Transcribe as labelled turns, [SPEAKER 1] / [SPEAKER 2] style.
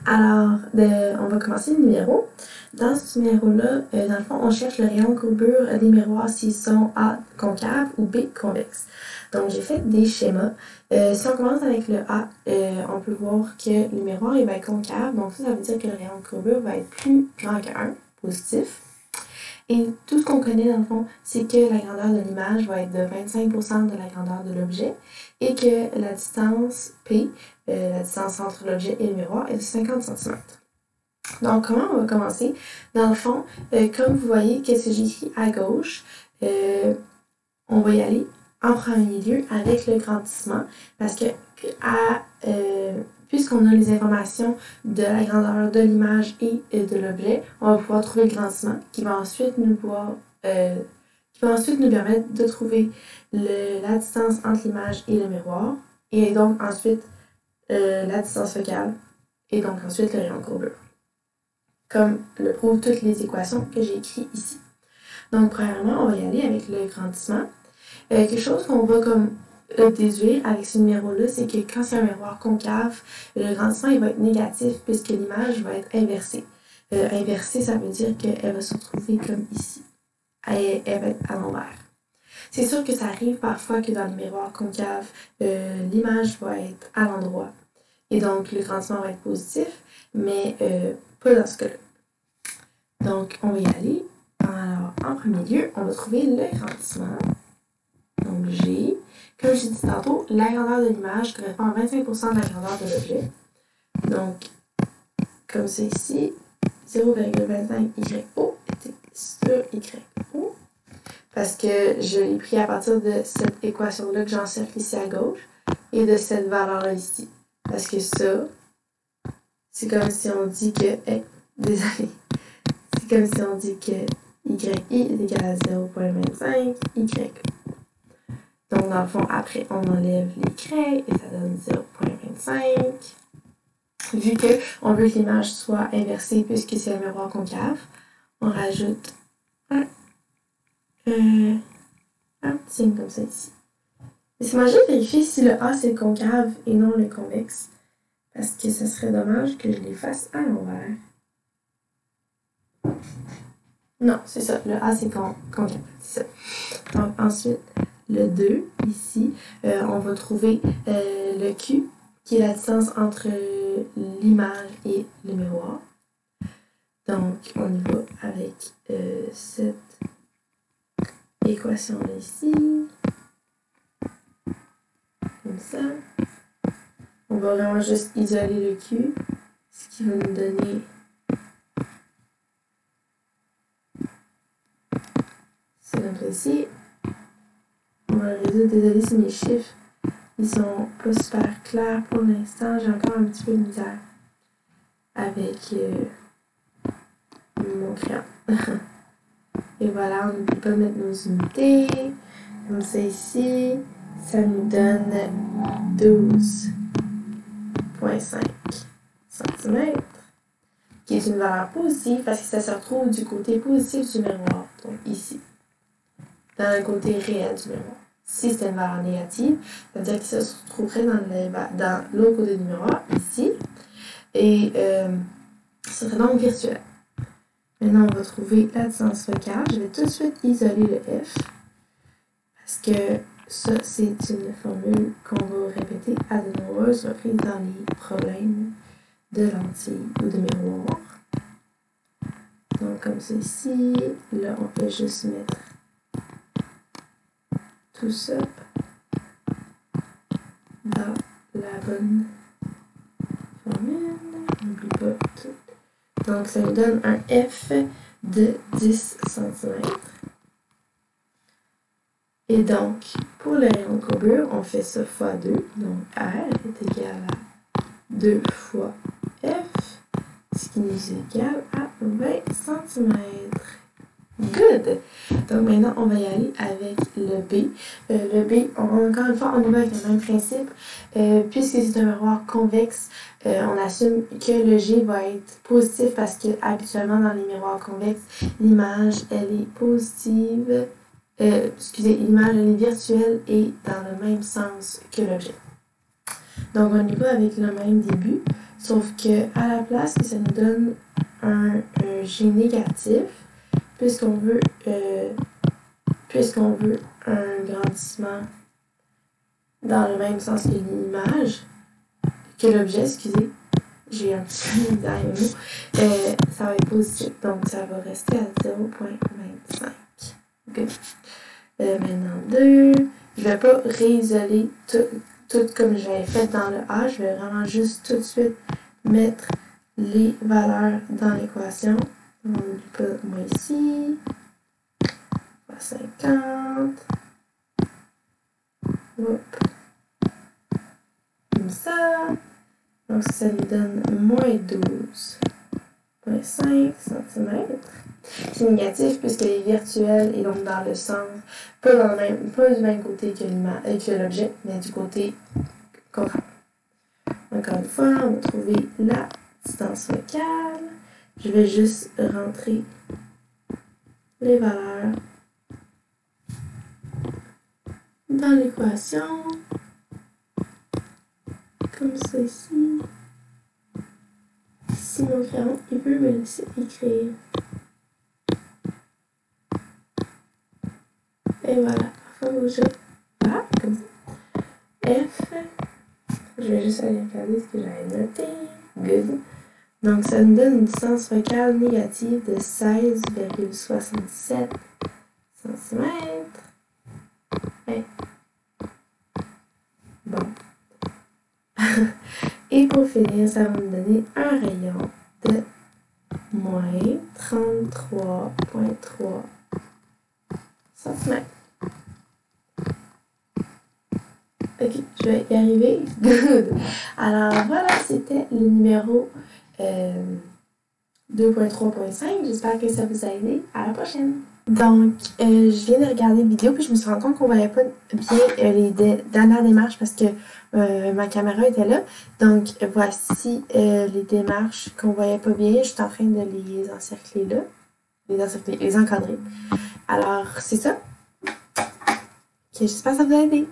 [SPEAKER 1] On va commencer le numéro. Dans ce numéro-là, dans le fond, on cherche le rayon de courbure des miroirs s'ils sont A concave ou B convexe. Donc, j'ai fait des schémas. Si on commence avec le A, on peut voir que le miroir il va être concave. Donc, ça veut dire que le rayon de courbure va être plus grand que 1, positif. Et tout ce qu'on connaît, dans le fond, c'est que la grandeur de l'image va être de 25% de la grandeur de l'objet et que la distance P, la distance entre l'objet et le miroir, est de 50 cm. Donc, comment on va commencer? Dans le fond, comme vous voyez, qu'est-ce que j'ai écrit à gauche? On va y aller en premier lieu avec le grandissement parce que puisqu'on a les informations de la grandeur de l'image et de l'objet, on va pouvoir trouver le grandissement qui va ensuite nous permettre de trouver la distance entre l'image et le miroir et donc ensuite la distance focale et donc ensuite le rayon de courbure. Comme le prouvent toutes les équations que j'ai écrites ici. Donc, premièrement, on va y aller avec le grandissement. Quelque chose qu'on va déduire avec ce numéro-là, c'est que quand c'est un miroir concave, le grandissement il va être négatif puisque l'image va être inversée. Inversée, ça veut dire qu'elle va se retrouver comme ici. Elle va être à l'envers. C'est sûr que ça arrive parfois que dans le miroir concave, l'image va être à l'endroit. Et donc, le grandissement va être positif, mais pas dans ce cas-là. Donc, on va y aller. Alors, en premier lieu, on va trouver le grandissement. Donc, G. Comme j'ai dit tantôt, la grandeur de l'image correspond à 25% de la grandeur de l'objet. Donc, comme c'est ici, 0,25 YO était sur YO. Parce que je l'ai pris à partir de cette équation-là que j'encercle ici à gauche et de cette valeur-là ici. Parce que ça, c'est comme si on dit que... désolé. C'est comme si on dit que YI est égal à 0,25 YO. Donc, dans le fond, après, on enlève les craies et ça donne 0,25. Vu qu'on veut que l'image soit inversée puisque c'est un miroir concave, on rajoute un petit signe comme ça ici. Laissez-moi juste vérifier si le A c'est le concave et non le convexe. Parce que ce serait dommage que je les fasse à l'envers. Non, c'est ça. Le A c'est concave. C'est ça. Donc, ensuite, le 2, ici, on va trouver le Q, qui est la distance entre l'image et le miroir. Donc, on y va avec cette équation-là ici. Comme ça. On va vraiment juste isoler le Q, ce qui va nous donner c'est comme ça ici. On va le résoudre. Désolée si mes chiffres ils sont pas super clairs pour l'instant. J'ai encore un petit peu de misère avec mon crayon. Et voilà, on n'oublie pas de mettre nos unités. Comme ça ici, ça nous donne 12,5 cm, qui est une valeur positive parce que ça se retrouve du côté positif du miroir, donc ici, dans le côté réel du miroir. Si c'était une valeur négative, ça veut dire que ça se retrouverait dans l'autre côté du miroir, ici, et ce serait donc virtuel. Maintenant, on va trouver la distance focale. Je vais tout de suite isoler le F, parce que ça, c'est une formule qu'on va répéter à de nombreuses reprises dans les problèmes de lentilles ou de miroir. Donc, comme ceci, là, on peut juste mettre tout ça dans la bonne formule. N'oublie pas tout. Donc, ça nous donne un F de 10 cm. Et donc, pour le rayon de courbure, on fait ça fois 2. Donc, R est égal à 2 fois F, ce qui nous est égal à 20 cm. Good! Donc, maintenant, on va y aller avec le B. Le B, encore une fois, on y va avec le même principe. Puisque c'est un miroir convexe, on assume que le G va être positif parce que habituellement, dans les miroirs convexes, l'image, elle est positive. L'image elle est virtuelle et dans le même sens que l'objet. Donc, on y va avec le même début, Sauf que à la place que ça nous donne un G négatif, puisqu'on veut un grandissement dans le même sens que l'image, que l'objet, excusez, j'ai un petit peu derrière le mot, ça va être positif. Donc, ça va rester à 0,25. Good. Maintenant, 2. Je ne vais pas réisoler tout comme j'avais fait dans le A. Je vais vraiment juste tout de suite mettre les valeurs dans l'équation. On n'oublie pas moi ici. 50. Hop. Comme ça. Donc ça nous donne moins 12,5 cm. C'est négatif puisqu'elle est virtuelle et donc dans le sens, pas du même côté que l'objet, mais du côté contraire. Encore une fois, on va trouver la distance focale. Je vais juste rentrer les valeurs dans l'équation. Comme ça ici. Si mon crayon, il veut me laisser écrire. Et voilà. Parfois, je... Voilà, comme ça. F. Je vais juste aller regarder ce que j'avais noté. Good. Donc, ça nous donne une distance focale négative de 16,67 cm. Ouais. Bon. Et pour finir, ça va nous donner un rayon de moins 33,3 cm. Ok, je vais y arriver. Good. Alors voilà, c'était le numéro 2.3.5. J'espère que ça vous a aidé. À la prochaine. Donc, je viens de regarder une vidéo puis je me suis rendu compte qu'on voyait pas bien les dernières démarches parce que ma caméra était là. Donc, voici les démarches qu'on voyait pas bien. Je suis en train de les encercler là. Les encadrer. Alors, c'est ça. Ok, j'espère que ça vous a aidé.